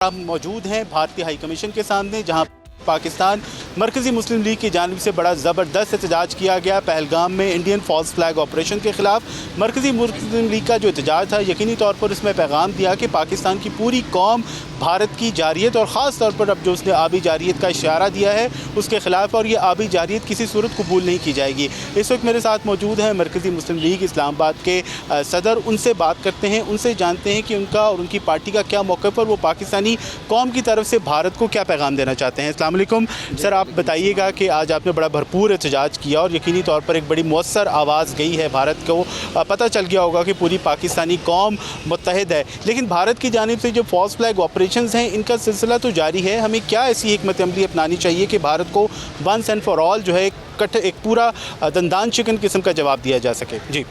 हम मौजूद हैं भारतीय हाई कमीशन के सामने, जहां पाकिस्तान मरकज़ी मुस्लिम लीग की जानिब से बड़ा ज़बरदस्त एहतजाज किया गया। पहलगाम में इंडियन फॉल्स फ्लैग ऑपरेशन के ख़िलाफ़ मरकज़ी मुस्लिम लीग का जो एहतजाज था, यकीनी तौर पर उसमें पैगाम दिया कि पाकिस्तान की पूरी कौम भारत की जारियत और ख़ास तौर पर अब जो उसने आबी जारियत का इशारा दिया है उसके ख़िलाफ़, और ये आबी जारियत किसी सूरत कबूल नहीं की जाएगी। इस वक्त मेरे साथ मौजूद हैं मरकज़ी मुस्लिम लीग इस्लामाबाद के सदर। उनसे बात करते हैं, उनसे जानते हैं कि उनका और उनकी पार्टी का क्या मौक़िफ़, और वो पाकिस्तानी कौम की तरफ से भारत को क्या पैगाम देना चाहते हैं। अस्सलाम वालेकुम सर, आप बताइएगा कि आज आपने बड़ा भरपूर एहतजाज किया और यकीनी तौर पर एक बड़ी मौसर आवाज़ गई है भारत को। पता चल गया होगा कि पूरी पाकिस्तानी कौम मुत्तहिद है, लेकिन भारत की जानिब से जो फॉल्स फ्लैग ऑपरेशंस हैं इनका सिलसिला तो जारी है। हमें क्या ऐसी हिकमत अमली अपनानी चाहिए कि भारत को वंस एंड फॉर ऑल जो है एक पूरा दंदान चिकन किस्म का जवाब दिया जा सके।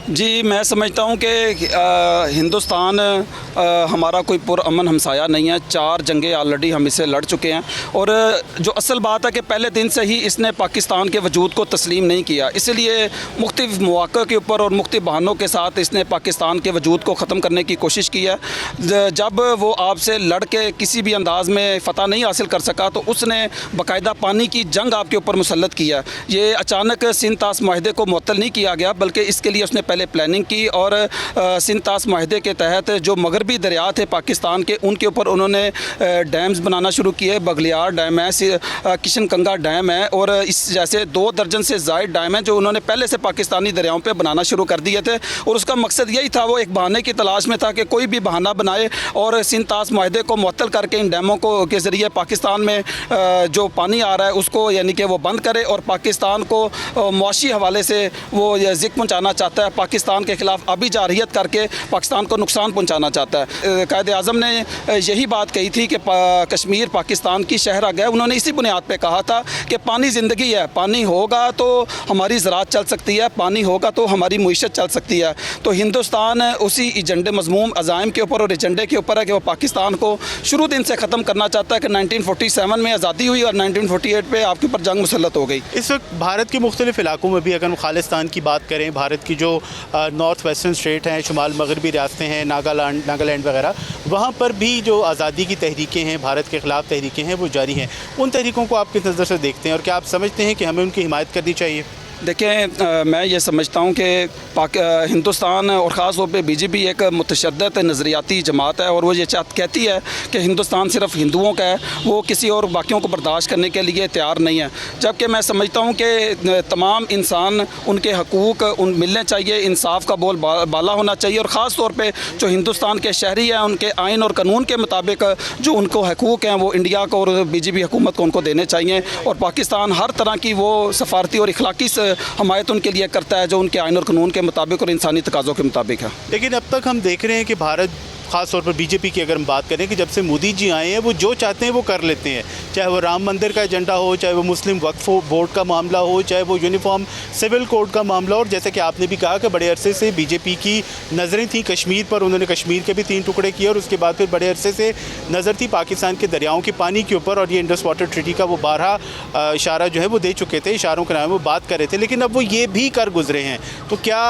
जी, मैं समझता हूँ कि हिंदुस्तान हमारा कोई पुरअमन हमसाया नहीं है। 4 जंगें ऑलरेडी हम इससे लड़ चुके हैं, और जो असल बात है कि पहले दिन से ही इसने पाकिस्तान के वजूद को तस्लीम नहीं किया, इसलिए मुख्तलिफ मौक़े के ऊपर और मुख्तलिफ बहानों के साथ इसने पाकिस्तान के वजूद को ख़त्म करने की कोशिश की है। जब वो आपसे लड़ के किसी भी अंदाज़ में फ़तह नहीं हासिल कर सका तो उसने बाकायदा पानी की जंग आपके ऊपर मुसल्लत किया। ये अचानक सिंध तास माहदे को मुअत्तल नहीं किया गया, बल्कि इसके लिए उसने पहले प्लानिंग की, और सिंध तास माहदे के तहत जो मगरबी दरिया थे पाकिस्तान के, उनके ऊपर उन्होंने डैम्स बनाना शुरू किए। बगलियार डैम है, किशन कंगा डैम है, और इस जैसे 2 दर्जन से ज़ायद डैम हैं जो उन्होंने पहले से पाकिस्तानी दरियाओं पे बनाना शुरू कर दिए थे। और उसका मकसद यही था, वो एक बहाने की तलाश में था कि कोई भी बहाना बनाए और सिंध तास माहदे को मुअत्तल करके इन डैमों को के ज़रिए पाकिस्तान में जो पानी आ रहा है उसको यानी कि वो बंद करे, और पाकिस्तान को मुआशी हवाले से वो ज़िक पहुँचाना चाहता है। पाकिस्तान के ख़िलाफ़ आबी जारियत करके पाकिस्तान को नुकसान पहुँचाना चाहता है। कायदे आज़म ने यही बात कही थी कि कश्मीर पाकिस्तान की शहरग है। उन्होंने इसी बुनियाद पे कहा था कि पानी ज़िंदगी है, पानी होगा तो हमारी ज़राअत चल सकती है, पानी होगा तो हमारी मुईशत चल सकती है। तो हिंदुस्तान उसी एजेंडे मज़मूम अज़ाइम के ऊपर और एजेंडे के ऊपर है कि वो पाकिस्तान को शुरू दिन से ख़त्म करना चाहता है कि 1947 में आज़ादी हुई और 1948 पे आपके ऊपर जंग मुसल्लत हो गई। इस वक्त भारत के मुख्तलिफ इलाकों में भी अगर हम खालिस्तान की बात करें, भारत की जो नॉर्थ वेस्टर्न स्टेट हैं, शुमाल मगरबी रियासतें हैं, नागालैंड वगैरह, वहाँ पर भी जो आज़ादी की तहरीकें हैं, भारत के ख़िलाफ़ तहरीकें हैं, वो जारी हैं। उन तहरीकों को आप किस नज़र से देखते हैं, और क्या आप समझते हैं कि हमें उनकी हिमायत करनी चाहिए? देखें, मैं ये समझता हूँ कि हिंदुस्तान और ख़ास तौर पे बीजेपी एक मुतशद्दद नज़रियाती जमात है, और वो ये कहती है कि हिंदुस्तान सिर्फ हिंदुओं का है, वो किसी और बाकियों को बर्दाश्त करने के लिए तैयार नहीं है। जबकि मैं समझता हूँ कि तमाम इंसान उनके हकूक़ मिलने चाहिए, इंसाफ का बोल बाला होना चाहिए, और ख़ास तौर पर जो हिंदुस्तान के शहरी हैं उनके आइन और कानून के मुताबिक जो उनको हकूक़ हैं वो इंडिया को और बीजेपी हुकूमत को उनको देने चाहिए। और पाकिस्तान हर तरह की वो सफारती और इखलाकी हमायत उनके लिए करता है जो उनके आइन और कानून के मुताबिक और इंसानी तकाज़ों के मुताबिक है। लेकिन अब तक हम देख रहे हैं कि भारत, ख़ास तौर पर बीजेपी की अगर हम बात करें, कि जब से मोदी जी आए हैं वो जो चाहते हैं वो कर लेते हैं, चाहे वो राम मंदिर का एजेंडा हो, चाहे वो मुस्लिम वक्फ बोर्ड का मामला हो, चाहे वो यूनिफॉर्म सिविल कोड का मामला हो। और जैसे कि आपने भी कहा कि बड़े अरसे से बीजेपी की नज़रें थी कश्मीर पर, उन्होंने कश्मीर के भी 3 टुकड़े किए, और उसके बाद फिर बड़े अरसे से नज़र थी पाकिस्तान के दरियाओं के पानी के ऊपर, और ये इंडस वाटर ट्रीटी का वो 12 इशारा जो है वो दे चुके थे, इशारों के नाम वो बात कर रहे थे, लेकिन अब वो ये भी कर गुजरे हैं। तो क्या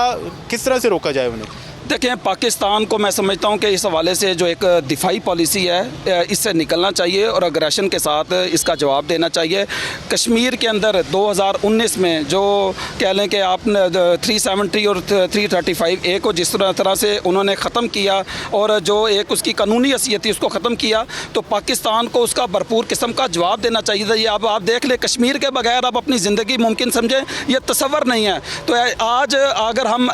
किस तरह से रोका जाए उन्हें? देखें, पाकिस्तान को मैं समझता हूँ कि इस हवाले से जो एक दिफाई पॉलिसी है इससे निकलना चाहिए और अग्रेशन के साथ इसका जवाब देना चाहिए। कश्मीर के अंदर 2019 में जो कह लें कि आपने 370 और 335A को जिस तरह से उन्होंने ख़त्म किया, और जो एक उसकी कानूनी हैसियत थी उसको ख़त्म किया, तो पाकिस्तान को उसका भरपूर किस्म का जवाब देना चाहिए था। ये अब आप देख लें, कश्मीर के बगैर आप अपनी ज़िंदगी मुमकिन समझें, ये तसव्वुर नहीं है। तो आज अगर हम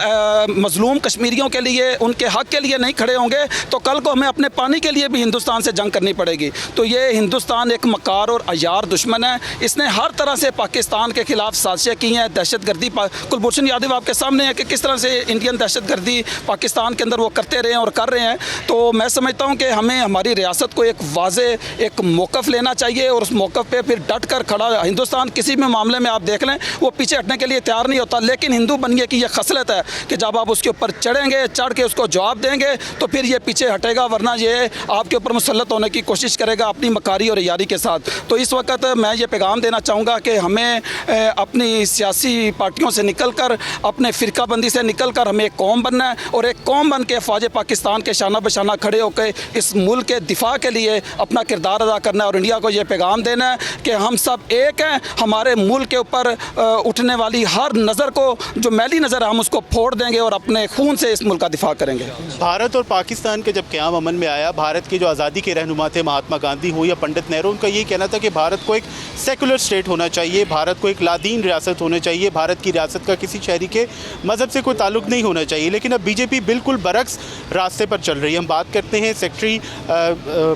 मज़लूम कश्मीरियों के लिए, उनके हक के लिए नहीं खड़े होंगे तो कल को हमें अपने पानी के लिए भी हिंदुस्तान से जंग करनी पड़ेगी। तो ये हिंदुस्तान एक मकार और अयार दुश्मन है, इसने हर तरह से पाकिस्तान के ख़िलाफ़ साजिशें की हैं। दहशतगर्दी, कुलभूषण यादव आपके सामने है कि किस तरह से इंडियन दहशतगर्दी पाकिस्तान के अंदर वो करते रहे हैं और कर रहे हैं। तो मैं समझता हूँ कि हमें हमारी रियासत को एक वाज़े एक मौक़िफ़ लेना चाहिए, और उस मौक़िफ़ पे फिर डट कर खड़ा। हिंदुस्तान किसी भी मामले में आप देख लें वो पीछे हटने के लिए तैयार नहीं होता, लेकिन हिंदू बनने की यह खसलत है कि जब आप उसके ऊपर चढ़ेंगे, चढ़ के उसको जवाब देंगे तो फिर ये पीछे हटेगा, वरना ये आपके ऊपर मुसल्लत होने की कोशिश करेगा अपनी मकारी और यारी के साथ। तो इस वक्त मैं ये पैगाम देना चाहूँगा कि हमें अपनी सियासी पार्टियों से निकल कर, अपने फ़िरका बंदी से निकल कर हमें एक कौम बनना है और एक कौम बन के फ़ौज पाकिस्तान के शाना बशाना खड़े होकर इस मुल्क के दिफा के लिए अपना किरदार अदा करना है और इंडिया को ये पैगाम देना है कि हम सब एक हैं। हमारे मुल्क के ऊपर उठने वाली हर नज़र को, जो मैली नज़र है, हम उसको फोड़ देंगे और अपने खून से इस मुल्क का दिफा करेंगे। भारत और पाकिस्तान के जब क़याम अमन में आया, भारत के जो आज़ादी के रहनुमा थे महात्मा गांधी हो या पंडित नेहरू, उनका ये कहना था कि भारत को एक सेकुलर स्टेट होना चाहिए, भारत को एक लादीन रियासत होनी चाहिए, भारत की रियासत का किसी शहरी के मज़हब से कोई ताल्लुक़ नहीं होना चाहिए। लेकिन अब बीजेपी बिल्कुल बरक्स रास्ते पर चल रही है। हम बात करते हैं सेक्रेटरी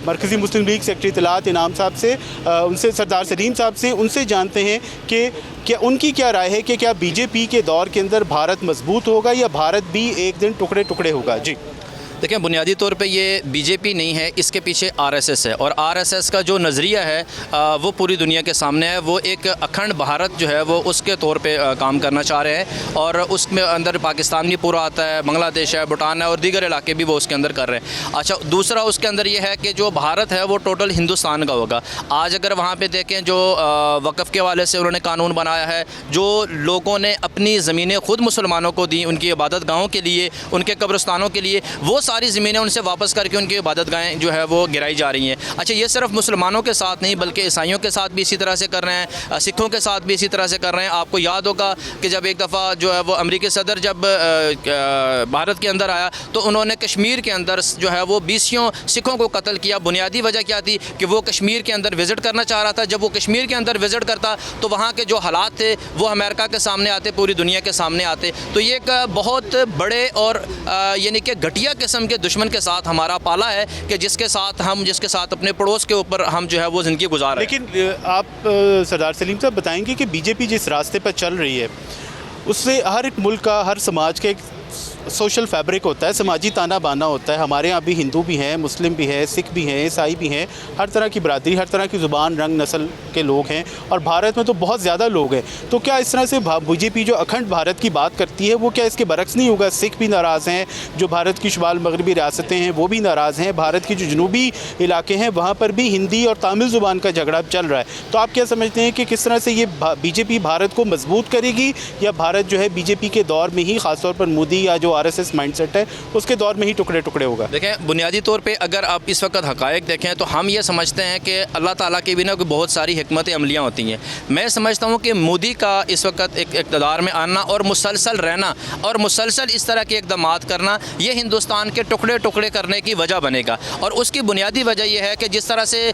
मरकज़ी मुस्लिम लीग सेक्रेटरी इत्तलात इनाम साहब से, उनसे सरदार सलीम साहब से, उनसे जानते हैं कि क्या उनकी क्या राय है कि क्या बीजेपी के दौर के अंदर भारत मजबूत होगा या भारत भी एक दिन टुकड़े टुकड़े होगा। जी देखिए, बुनियादी तौर पे ये बीजेपी नहीं है, इसके पीछे आरएसएस है और आरएसएस का जो नज़रिया है वो पूरी दुनिया के सामने है। वो एक अखंड भारत जो है वो उसके तौर पे काम करना चाह रहे हैं और उसमें अंदर पाकिस्तान भी पूरा आता है, बांग्लादेश है, भूटान है और दीगर इलाके भी वो उसके अंदर कर रहे हैं। अच्छा, दूसरा उसके अंदर ये है कि जो भारत है वो टोटल हिंदुस्तान का होगा। आज अगर वहाँ पर देखें, जो वक़फ़ के हवाले से उन्होंने कानून बनाया है, जो लोगों ने अपनी ज़मीनें खुद मुसलमानों को दी उनकी इबादत गाहों के लिए, उनके कब्रिस्तानों के लिए, वो सारी ज़मीनें उनसे वापस करके उनकी इबादत गाहें जो है वो गिराई जा रही हैं। अच्छा, ये सिर्फ मुसलमानों के साथ नहीं बल्कि ईसाइयों के साथ भी इसी तरह से कर रहे हैं, सिखों के साथ भी इसी तरह से कर रहे हैं। आपको याद होगा कि जब एक दफ़ा जो है वो अमेरिकी सदर जब भारत के अंदर आया तो उन्होंने कश्मीर के अंदर जो है वो 20 सिखों को कत्ल किया। बुनियादी वजह क्या थी कि वो कश्मीर के अंदर विज़िट करना चाह रहा था। जब वो कश्मीर के अंदर विज़िट करता तो वहाँ के जो हालात थे वो अमेरिका के सामने आते, पूरी दुनिया के सामने आते। तो ये एक बहुत बड़े और यानी कि घटिया किस्म के दुश्मन के साथ हमारा पाला है कि जिसके साथ अपने पड़ोस के ऊपर हम जो है वो ज़िंदगी गुजार रहे हैं। लेकिन आप सरदार सलीम साहब बताएंगे कि बीजेपी जिस रास्ते पर चल रही है उससे हर एक मुल्क का, हर समाज का एक सोशल फैब्रिक होता है, समाजी ताना बाना होता है। हमारे यहाँ भी हिंदू भी हैं, मुस्लिम भी हैं, सिख भी हैं, ईसाई भी हैं, हर तरह की बरादरी, हर तरह की ज़ुबान, रंग, नस्ल के लोग हैं और भारत में तो बहुत ज़्यादा लोग हैं। तो क्या इस तरह से बीजेपी जो अखंड भारत की बात करती है वो क्या इसके बरक्स नहीं होगा? सिख भी नाराज़ हैं, जो भारत की शुमाल मगरबी रियासतें हैं वो भी नाराज़ हैं, भारत की जो जनूबी इलाके हैं वहाँ पर भी हिंदी और तमिल ज़ुबान का झगड़ा चल रहा है। तो आप क्या समझते हैं कि किस तरह से ये बीजेपी भारत को मजबूत करेगी या भारत जो है बीजेपी के दौर में ही, ख़ासतौर पर मोदी या जो आरएसएस माइंडसेट है उसके दौर में ही टुकड़े टुकड़े होगा? देखें, बुनियादी तौर पे अगर आप इस वक्त हक़ाइक़ देखें तो हम ये समझते हैं कि अल्लाह ताला के बिना कोई बहुत सारी हिकमत अमलियाँ होती हैं। मैं समझता हूँ कि मोदी का इस वक्त एक इक़्तिदार में आना और मुसलसल रहना और मुसलसल इस तरह के इक़दामात करना, ये हिंदुस्तान के टुकड़े टुकड़े करने की वजह बनेगा। और उसकी बुनियादी वजह यह है कि जिस तरह से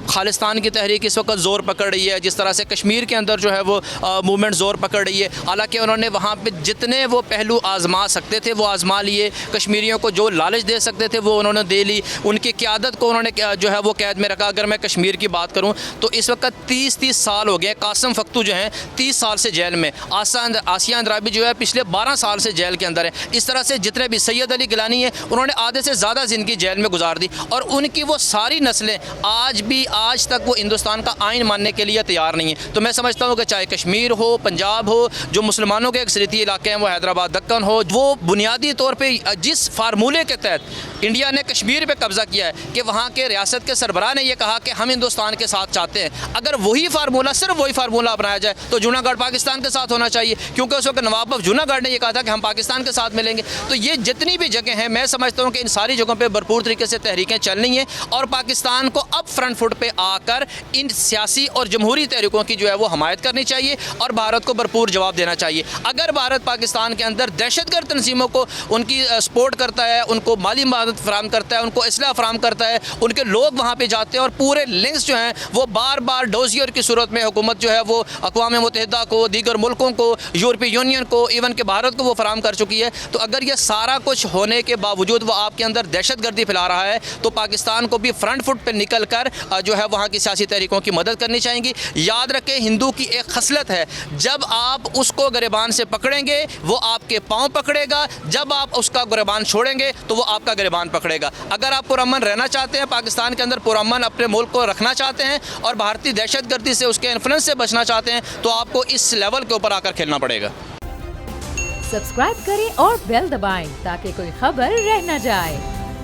खालिस्तान की तहरीक इस वक्त ज़ोर पकड़ रही है, जिस तरह से कश्मीर के अंदर जो है वो मूवमेंट ज़ोर पकड़ रही है, हालाँकि उन्होंने वहाँ पर जितने वो पहलू आज़मा सकते थे वो आज़मा लिए, कश्मीरियों को जो लालच दे सकते थे वो उन्होंने दे ली, उनकी क़यादत को उन्होंने जो है वो कैद में रखा। अगर मैं कश्मीर की बात करूं तो इस वक्त 30 साल हो गए। कासिम फख्तू जो हैं 30 साल से जेल में, आसिया अंद्राबी जो है पिछले 12 साल से जेल के अंदर है। इस तरह से जितने भी सैयद अली गिलानी है उन्होंने आधे से ज़्यादा ज़िंदगी जेल में गुजार दी और उनकी वो सारी नस्लें आज तक वो हिंदुस्तान का आइन मानने के लिए तैयार नहीं है। तो मैं समझता हूँ कि चाहे कश्मीर हो, पंजाब हो, जो मुसलमानों के अक्सरियती इलाके हैं, वो हैदराबाद, दक्कन हो, वो बुनियादी तौर पे जिस फार्मूले के तहत इंडिया ने कश्मीर पे कब्ज़ा किया है कि वहाँ के रियासत के सरबराह ने यह कहा कि हम हिंदुस्तान के साथ चाहते हैं, अगर वही फार्मूला, सिर्फ वही फार्मूला अपनाया जाए तो जूनागढ़ पाकिस्तान के साथ होना चाहिए, क्योंकि उस वक्त नवाब ऑफ जूनागढ़ ने यह कहा था कि हम पाकिस्तान के साथ मिलेंगे। तो ये जितनी भी जगह हैं, मैं समझता हूँ कि इन सारी जगहों पर भरपूर तरीके से तहरीकें चलनी हैं और पाकिस्तान को अब फ्रंट फुट पर आकर इन सियासी और जमहूरी तहरीकों की जो है वो हमायत करनी चाहिए और भारत को भरपूर जवाब देना चाहिए। अगर भारत पाकिस्तान के अंदर दहशतगर्द तंजीमों को उनकी सपोर्ट करता है, उनको माली मदद फराहम करता है, उनको असलहा फराहम करता है, उनके लोग वहाँ पे जाते हैं और पूरे लिंक्स जो हैं वो बार बार डोजियर की सूरत में हुकूमत जो है वो अक़वाम मुत्तहिदा को, दीगर मुल्कों को, यूरोपीय यूनियन को, इवन के भारत को वो फराहम कर चुकी है। तो अगर ये सारा कुछ होने के बावजूद वो आपके अंदर दहशतगर्दी फैला रहा है तो पाकिस्तान को भी फ्रंट फुट पर निकल कर जो है वहाँ की सियासी तहरीकों की मदद करनी चाहिए। याद रखें, हिंदू की एक खसलत है, जब आप उसको गिरबान से पकड़ेंगे वो आपके पाँव पकड़ेगा, जब आप उसका गिरबान छोड़ेंगे तो वो आपका गिरबान पकड़ेगा। अगर आप पुरअमन रहना चाहते हैं, पाकिस्तान के अंदर पुरअमन अपने मुल्क को रखना चाहते हैं और भारतीय दहशतगर्दी से, उसके इन्फ्लुएंस से बचना चाहते हैं तो आपको इस लेवल के ऊपर आकर खेलना पड़ेगा। सब्सक्राइब करें और बेल दबाएं ताकि कोई खबर रह न जाए।